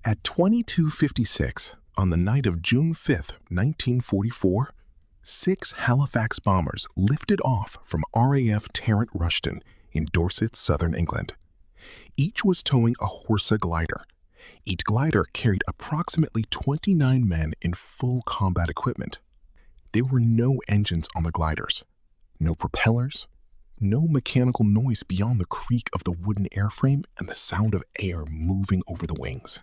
At 22:56, on the night of June 5, 1944, 6 Halifax bombers lifted off from RAF Tarrant Rushton in Dorset, southern England. Each was towing a Horsa glider. Each glider carried approximately 29 men in full combat equipment. There were no engines on the gliders, no propellers, no mechanical noise beyond the creak of the wooden airframe and the sound of air moving over the wings.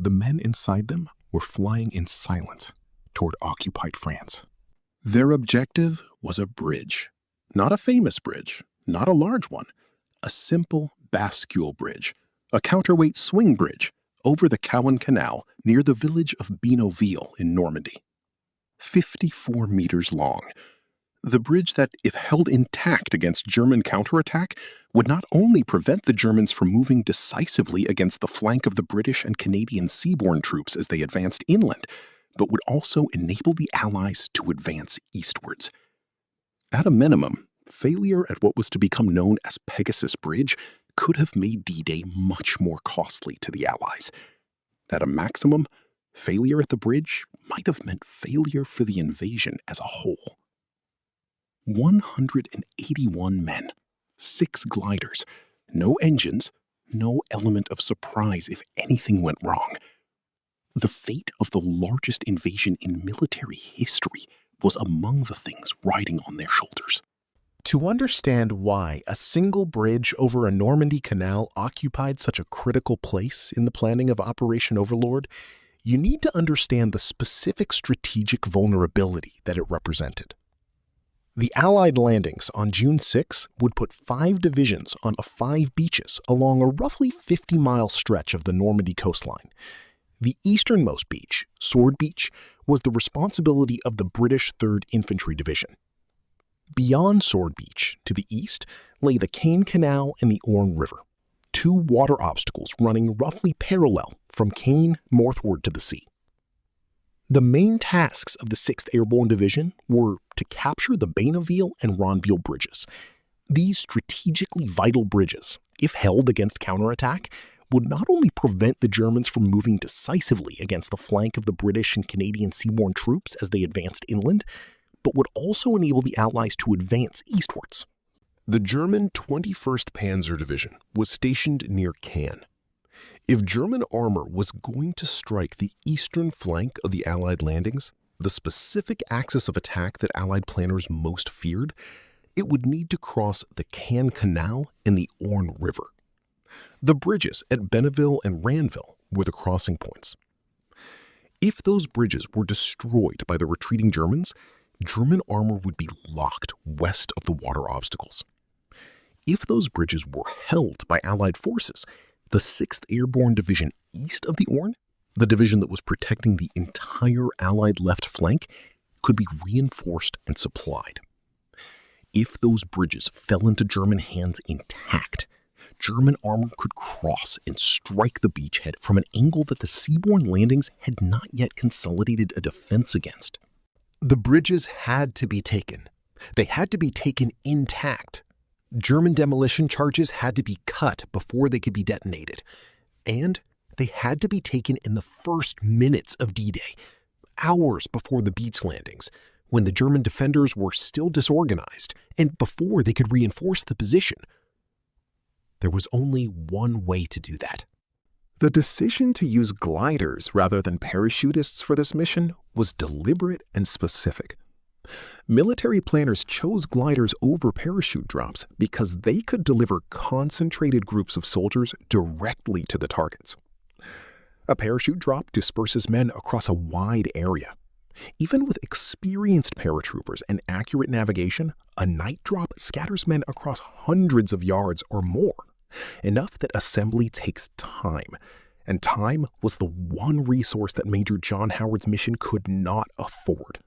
The men inside them were flying in silence toward occupied France. Their objective was a bridge. Not a famous bridge, not a large one. A simple bascule bridge, a counterweight swing bridge over the Caen Canal near the village of Benoville in Normandy. 54 meters long. The bridge that, if held intact against German counterattack, would not only prevent the Germans from moving decisively against the flank of the British and Canadian seaborne troops as they advanced inland, but would also enable the Allies to advance eastwards. At a minimum, failure at what was to become known as Pegasus Bridge could have made D-Day much more costly to the Allies. At a maximum, failure at the bridge might have meant failure for the invasion as a whole. 181 men, 6 gliders, no engines, no element of surprise if anything went wrong. The fate of the largest invasion in military history was among the things riding on their shoulders. To understand why a single bridge over a Normandy canal occupied such a critical place in the planning of Operation Overlord, you need to understand the specific strategic vulnerability that it represented. The Allied landings on June 6 would put 5 divisions on 5 beaches along a roughly 50-mile stretch of the Normandy coastline. The easternmost beach, Sword Beach, was the responsibility of the British 3rd Infantry Division. Beyond Sword Beach, to the east, lay the Caen Canal and the Orne River, 2 water obstacles running roughly parallel from Caen northward to the sea. The main tasks of the 6th Airborne Division were to capture the Benoville and Ronville bridges. These strategically vital bridges, if held against counterattack, would not only prevent the Germans from moving decisively against the flank of the British and Canadian seaborne troops as they advanced inland, but would also enable the Allies to advance eastwards. The German 21st Panzer Division was stationed near Caen. If German armor was going to strike the eastern flank of the Allied landings, the specific axis of attack that Allied planners most feared, it would need to cross the Caen Canal and the Orne River. The bridges at Benoville and Ranville were the crossing points. If those bridges were destroyed by the retreating Germans, German armor would be locked west of the water obstacles. If those bridges were held by Allied forces, the 6th Airborne Division east of the Orne, the division that was protecting the entire Allied left flank, could be reinforced and supplied. If those bridges fell into German hands intact, German armor could cross and strike the beachhead from an angle that the seaborne landings had not yet consolidated a defense against. The bridges had to be taken. They had to be taken intact. German demolition charges had to be cut before they could be detonated. And they had to be taken in the first minutes of D-Day, hours before the beach landings, when the German defenders were still disorganized and before they could reinforce the position. There was only one way to do that. The decision to use gliders rather than parachutists for this mission was deliberate and specific. Military planners chose gliders over parachute drops because they could deliver concentrated groups of soldiers directly to the targets. A parachute drop disperses men across a wide area. Even with experienced paratroopers and accurate navigation, a night drop scatters men across hundreds of yards or more, enough that assembly takes time. And time was the one resource that Major John Howard's mission could not afford.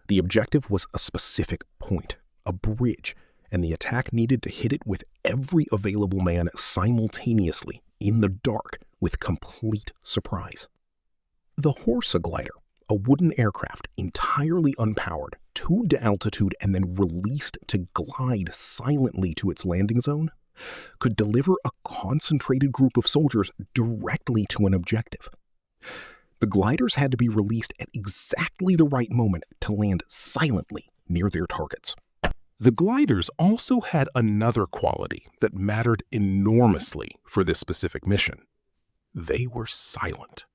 The objective was a specific point, a bridge, and the attack needed to hit it with every available man simultaneously, in the dark, with complete surprise. The Horsa glider, a wooden aircraft entirely unpowered, towed to altitude and then released to glide silently to its landing zone, could deliver a concentrated group of soldiers directly to an objective. The gliders had to be released at exactly the right moment to land silently near their targets. The gliders also had another quality that mattered enormously for this specific mission. They were silent.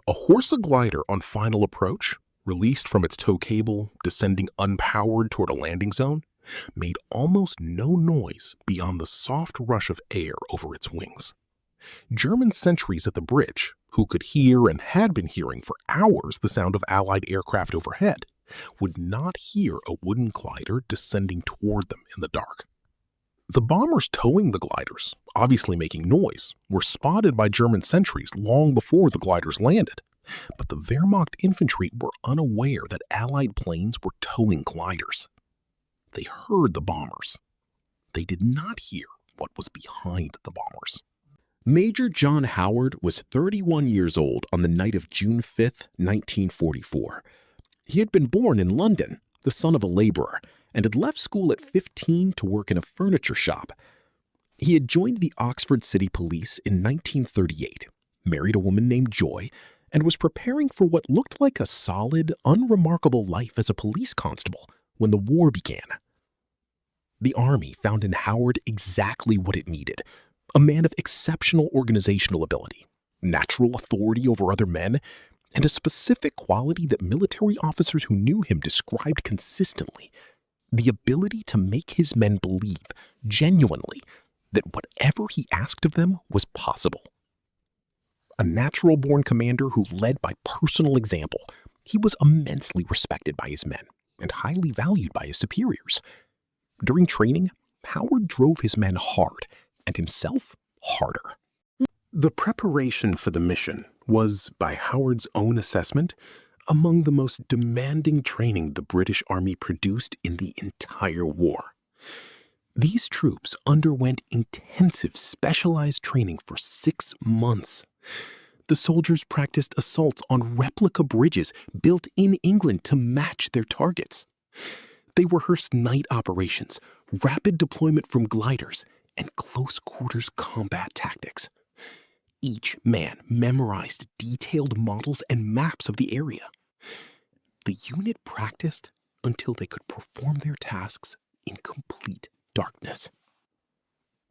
A Horsa glider on final approach, released from its tow cable, descending unpowered toward a landing zone, made almost no noise beyond the soft rush of air over its wings. German sentries at the bridge, who could hear and had been hearing for hours the sound of Allied aircraft overhead, would not hear a wooden glider descending toward them in the dark. The bombers towing the gliders, obviously making noise, were spotted by German sentries long before the gliders landed, but the Wehrmacht infantry were unaware that Allied planes were towing gliders. They heard the bombers. They did not hear what was behind the bombers. Major John Howard was 31 years old on the night of June 5, 1944. He had been born in London, the son of a laborer, and had left school at 15 to work in a furniture shop. He had joined the Oxford City Police in 1938, married a woman named Joy, and was preparing for what looked like a solid, unremarkable life as a police constable when the war began. The Army found in Howard exactly what it needed: a man of exceptional organizational ability, natural authority over other men, and a specific quality that military officers who knew him described consistently: the ability to make his men believe, genuinely, that whatever he asked of them was possible. A natural-born commander who led by personal example, he was immensely respected by his men and highly valued by his superiors. During training, Howard drove his men hard and himself harder. The preparation for the mission was, by Howard's own assessment, among the most demanding training the British Army produced in the entire war. These troops underwent intensive specialized training for 6 months. The soldiers practiced assaults on replica bridges built in England to match their targets. They rehearsed night operations, rapid deployment from gliders, and close-quarters combat tactics. Each man memorized detailed models and maps of the area. The unit practiced until they could perform their tasks in complete darkness.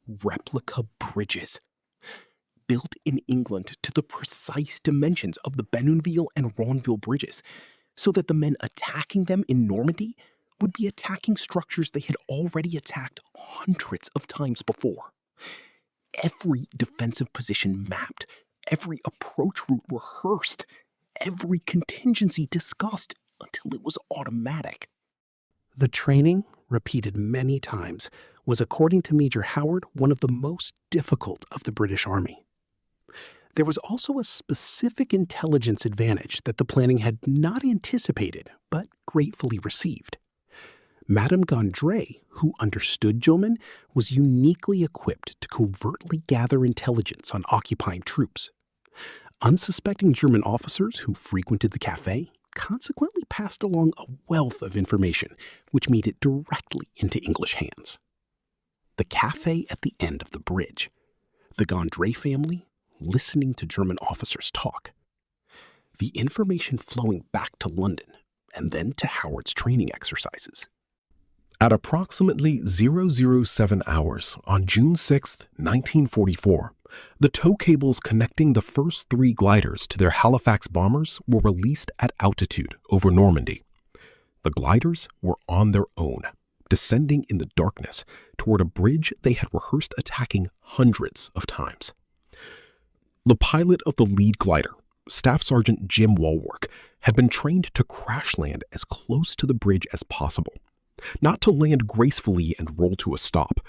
Replica bridges, built in England to the precise dimensions of the Benouville and Ronville bridges, so that the men attacking them in Normandy would be attacking structures they had already attacked hundreds of times before. Every defensive position mapped, every approach route rehearsed, every contingency discussed until it was automatic. The training, repeated many times, was, according to Major Howard, one of the most difficult of the British Army. There was also a specific intelligence advantage that the planning had not anticipated, but gratefully received. Madame Gondray, who understood Jullman, was uniquely equipped to covertly gather intelligence on occupying troops. Unsuspecting German officers who frequented the cafe consequently passed along a wealth of information which made it directly into English hands. The cafe at the end of the bridge. The Gondray family listening to German officers talk. The information flowing back to London and then to Howard's training exercises. At approximately 007 hours on June 6, 1944, the tow cables connecting the first 3 gliders to their Halifax bombers were released at altitude over Normandy. The gliders were on their own, descending in the darkness toward a bridge they had rehearsed attacking hundreds of times. The pilot of the lead glider, Staff Sergeant Jim Walwork, had been trained to crash land as close to the bridge as possible. Not to land gracefully and roll to a stop,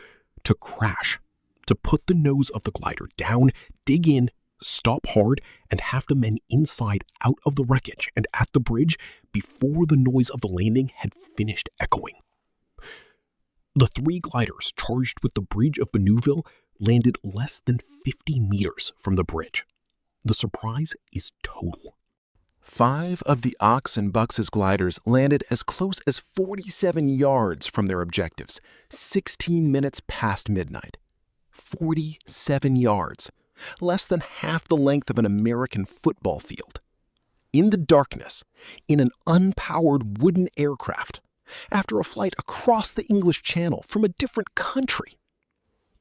to crash, to put the nose of the glider down, dig in, stop hard, and have the men inside out of the wreckage and at the bridge before the noise of the landing had finished echoing. The 3 gliders charged with the bridge of Benouville landed less than 50 meters from the bridge. The surprise is total. 5 of the Ox and Bucks's gliders landed as close as 47 yards from their objectives, 16 minutes past midnight. 47 yards, less than half the length of an American football field. In the darkness, in an unpowered wooden aircraft, after a flight across the English Channel from a different country.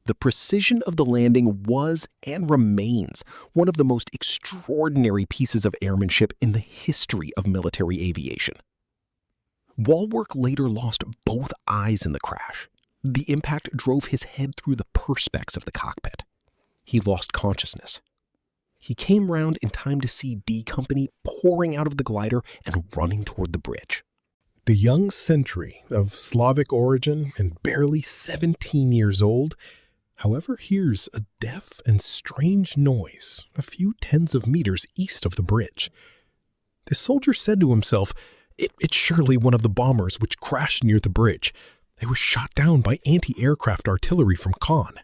The precision of the landing was and remains one of the most extraordinary pieces of airmanship in the history of military aviation. Walwork later lost both eyes in the crash. The impact drove his head through the perspex of the cockpit. He lost consciousness. He came round in time to see D Company pouring out of the glider and running toward the bridge. The young sentry of Slavic origin and barely 17 years old, however, hears a deaf and strange noise a few tens of meters east of the bridge. The soldier said to himself, It's surely one of the bombers which crashed near the bridge. They were shot down by anti-aircraft artillery from Caen.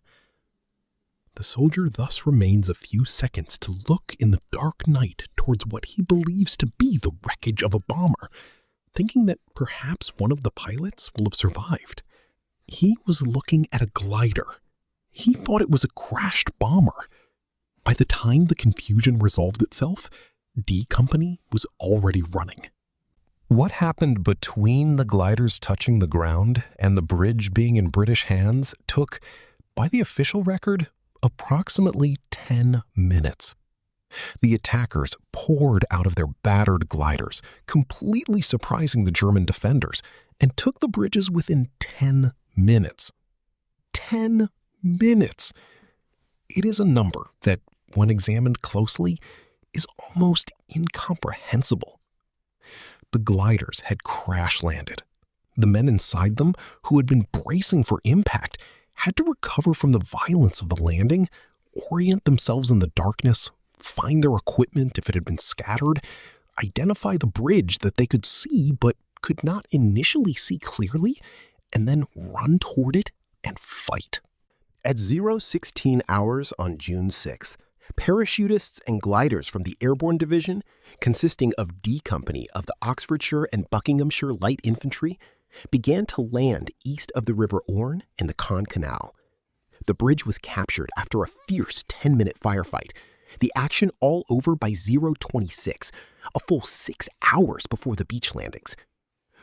The soldier thus remains a few seconds to look in the dark night towards what he believes to be the wreckage of a bomber, thinking that perhaps one of the pilots will have survived. He was looking at a glider. He thought it was a crashed bomber. By the time the confusion resolved itself, D Company was already running. What happened between the gliders touching the ground and the bridge being in British hands took, by the official record, approximately 10 minutes. The attackers poured out of their battered gliders, completely surprising the German defenders, and took the bridges within 10 minutes. 10 minutes! It is a number that, when examined closely, is almost incomprehensible. The gliders had crash-landed. The men inside them, who had been bracing for impact, had to recover from the violence of the landing, orient themselves in the darkness, find their equipment if it had been scattered, identify the bridge that they could see but could not initially see clearly, and then run toward it and fight. At 0:16 hours on June 6th, parachutists and gliders from the Airborne Division, consisting of D Company of the Oxfordshire and Buckinghamshire Light Infantry, began to land east of the River Orne in the Caen Canal. The bridge was captured after a fierce 10-minute firefight, the action all over by 0:26, a full 6 hours before the beach landings.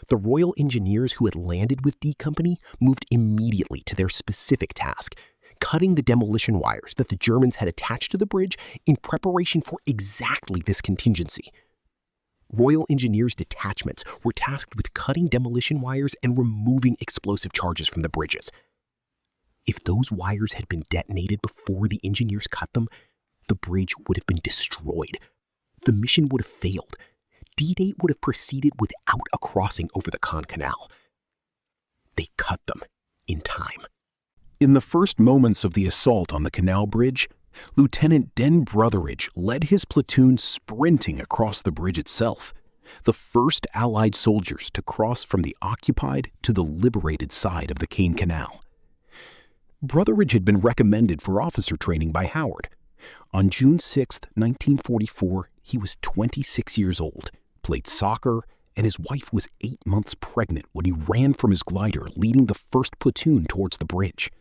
The Royal Engineers who had landed with D Company moved immediately to their specific task, cutting the demolition wires that the Germans had attached to the bridge in preparation for exactly this contingency. Royal Engineers detachments were tasked with cutting demolition wires and removing explosive charges from the bridges. If those wires had been detonated before the engineers cut them, the bridge would have been destroyed. The mission would have failed. D-Day would have proceeded without a crossing over the Caen Canal. They cut them in time. In the first moments of the assault on the canal bridge, Lieutenant Den Brotheridge led his platoon sprinting across the bridge itself, the first Allied soldiers to cross from the occupied to the liberated side of the Caen Canal. Brotheridge had been recommended for officer training by Howard. On June 6, 1944, he was 26 years old, played soccer, and his wife was 8 months pregnant when he ran from his glider leading the first platoon towards the bridge.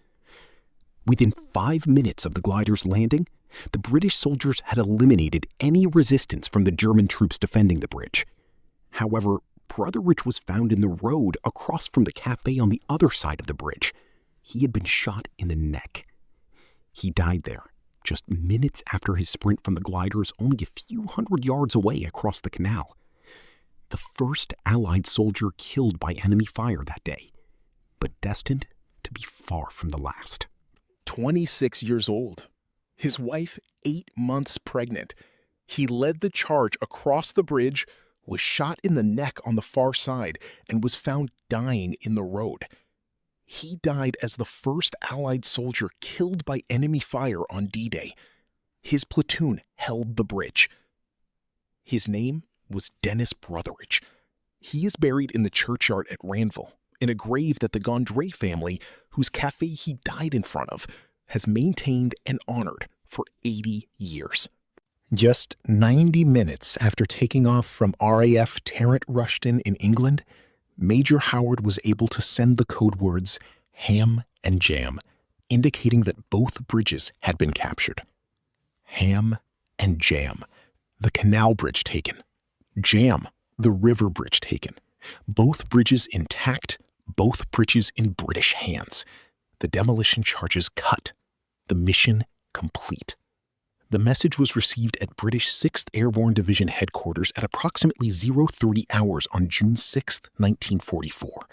Within 5 minutes of the glider's landing, the British soldiers had eliminated any resistance from the German troops defending the bridge. However, Brotheridge was found in the road across from the cafe on the other side of the bridge. He had been shot in the neck. He died there, just minutes after his sprint from the gliders only a few hundred yards away across the canal. The first Allied soldier killed by enemy fire that day, but destined to be far from the last. 26 years old. His wife 8 months pregnant. He led the charge across the bridge, was shot in the neck on the far side, and was found dying in the road. He died as the first Allied soldier killed by enemy fire on D-Day. His platoon held the bridge. His name was Dennis Brotheridge. He is buried in the churchyard at Ranville, in a grave that the Gondry family, whose cafe he died in front of, has maintained and honored for 80 years. Just 90 minutes after taking off from RAF Tarrant Rushton in England, Major Howard was able to send the code words ham and jam indicating that both bridges had been captured. Ham and jam. The canal bridge taken. Jam. The river bridge taken. Both bridges intact, both bridges in British hands. The demolition charges cut. The mission complete. The message was received at British 6th Airborne Division headquarters at approximately 03 hours on June 6, 1944.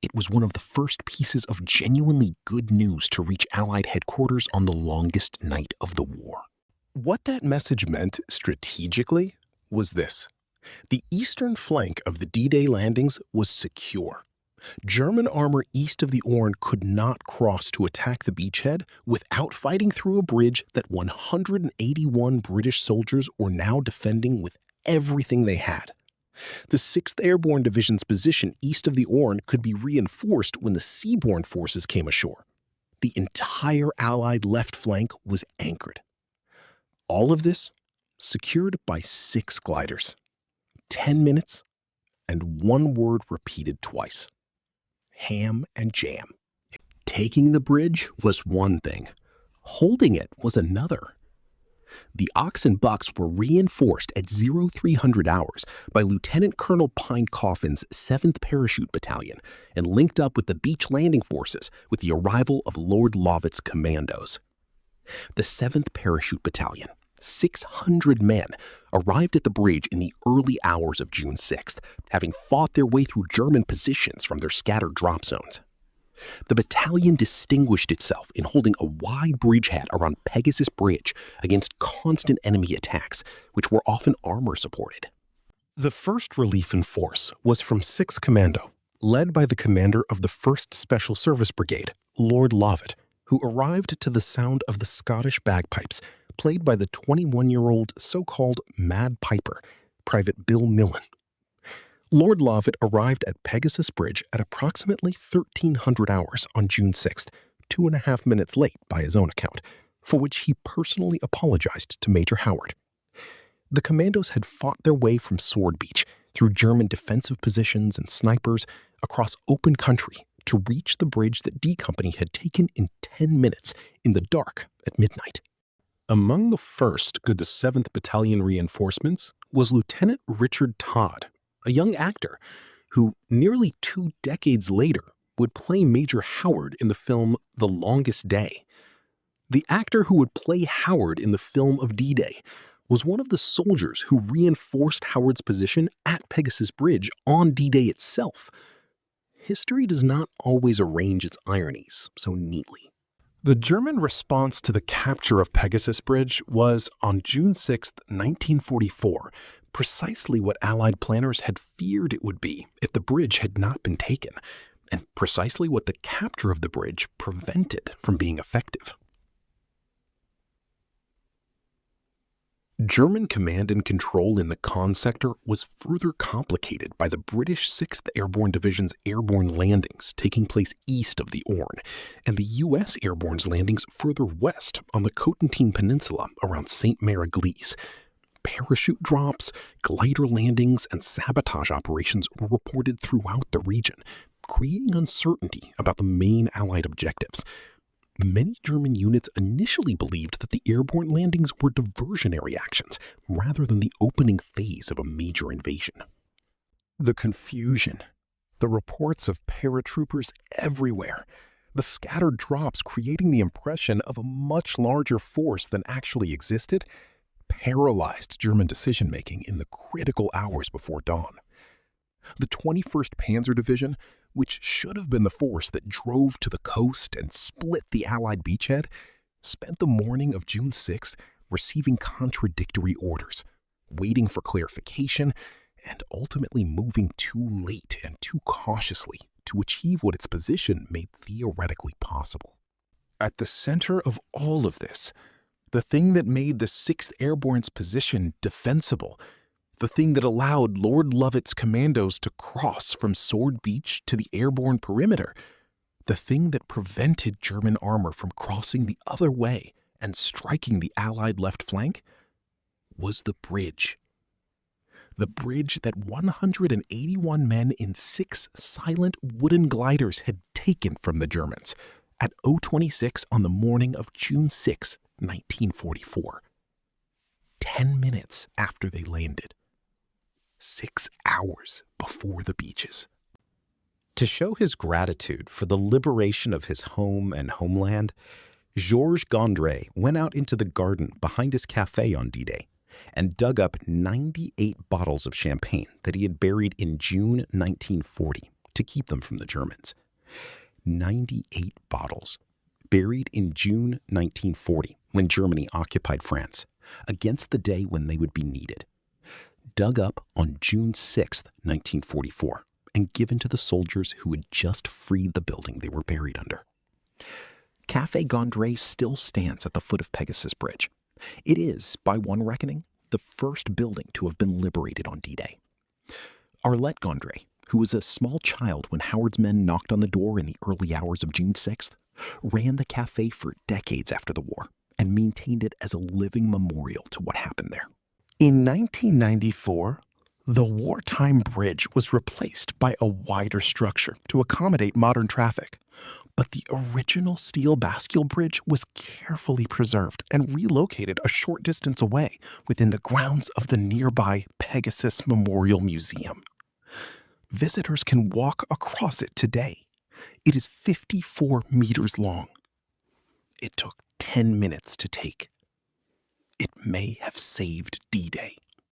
It was one of the first pieces of genuinely good news to reach Allied headquarters on the longest night of the war. What that message meant strategically was this. The eastern flank of the D-Day landings was secure. German armor east of the Orne could not cross to attack the beachhead without fighting through a bridge that 181 British soldiers were now defending with everything they had. The 6th Airborne Division's position east of the Orne could be reinforced when the seaborne forces came ashore. The entire Allied left flank was anchored. All of this secured by 6 gliders. 10 minutes and one word repeated twice. Ham and jam. Taking the bridge was one thing. Holding it was another. The Ox and Bucks were reinforced at 0300 hours by Lieutenant Colonel Pine Coffin's 7th Parachute Battalion and linked up with the beach landing forces with the arrival of Lord Lovett's commandos. The 7th Parachute Battalion, 600 men, arrived at the bridge in the early hours of June 6th, having fought their way through German positions from their scattered drop zones. The battalion distinguished itself in holding a wide bridgehead around Pegasus Bridge against constant enemy attacks, which were often armor-supported. The first relief in force was from 6th Commando, led by the commander of the 1st Special Service Brigade, Lord Lovett, who arrived to the sound of the Scottish bagpipes, played by the 21-year-old so-called Mad Piper, Private Bill Millen. Lord Lovett arrived at Pegasus Bridge at approximately 1300 hours on June 6th, 2.5 minutes late by his own account, for which he personally apologized to Major Howard. The commandos had fought their way from Sword Beach through German defensive positions and snipers across open country to reach the bridge that D Company had taken in 10 minutes in the dark at midnight. Among the first good the 7th Battalion reinforcements was Lieutenant Richard Todd, a young actor who nearly 2 decades later would play Major Howard in the film The Longest Day. The actor who would play Howard in the film of D-Day was one of the soldiers who reinforced Howard's position at Pegasus Bridge on D-Day itself. History does not always arrange its ironies so neatly. The German response to the capture of Pegasus Bridge was, on June 6, 1944, precisely what Allied planners had feared it would be if the bridge had not been taken, and precisely what the capture of the bridge prevented from being effective. German command and control in the Caen sector was further complicated by the British 6th Airborne Division's airborne landings taking place east of the Orne, and the U.S. Airborne's landings further west on the Cotentin Peninsula around St. Mary-Glise. Parachute drops, glider landings, and sabotage operations were reported throughout the region, creating uncertainty about the main Allied objectives. Many German units initially believed that the airborne landings were diversionary actions rather than the opening phase of a major invasion. The confusion, the reports of paratroopers everywhere, the scattered drops creating the impression of a much larger force than actually existed, paralyzed German decision-making in the critical hours before dawn. The 21st Panzer Division, which should have been the force that drove to the coast and split the Allied beachhead, spent the morning of June 6th receiving contradictory orders, waiting for clarification, and ultimately moving too late and too cautiously to achieve what its position made theoretically possible. At the center of all of this, the thing that made the 6th Airborne's position defensible, the thing that allowed Lord Lovett's commandos to cross from Sword Beach to the airborne perimeter, the thing that prevented German armor from crossing the other way and striking the Allied left flank, was the bridge. The bridge that 181 men in 6 silent wooden gliders had taken from the Germans, at 0:26 on the morning of June 6, 1944. 10 minutes after they landed. 6 hours before the beaches. To show his gratitude for the liberation of his home and homeland, Georges Gondry went out into the garden behind his cafe on D-Day and dug up 98 bottles of champagne that he had buried in June 1940 to keep them from the Germans. 98 bottles buried in June 1940 when Germany occupied France, against the day when they would be needed. Dug up on June 6, 1944, and given to the soldiers who had just freed the building they were buried under. Café Gondry still stands at the foot of Pegasus Bridge. It is, by one reckoning, the first building to have been liberated on D-Day. Arlette Gondry, who was a small child when Howard's men knocked on the door in the early hours of June 6th, ran the cafe for decades after the war and maintained it as a living memorial to what happened there. In 1994, the wartime bridge was replaced by a wider structure to accommodate modern traffic. But the original steel bascule bridge was carefully preserved and relocated a short distance away within the grounds of the nearby Pegasus Memorial Museum. Visitors can walk across it today. It is 54 meters long. It took 10 minutes to take. It may have saved D-Day.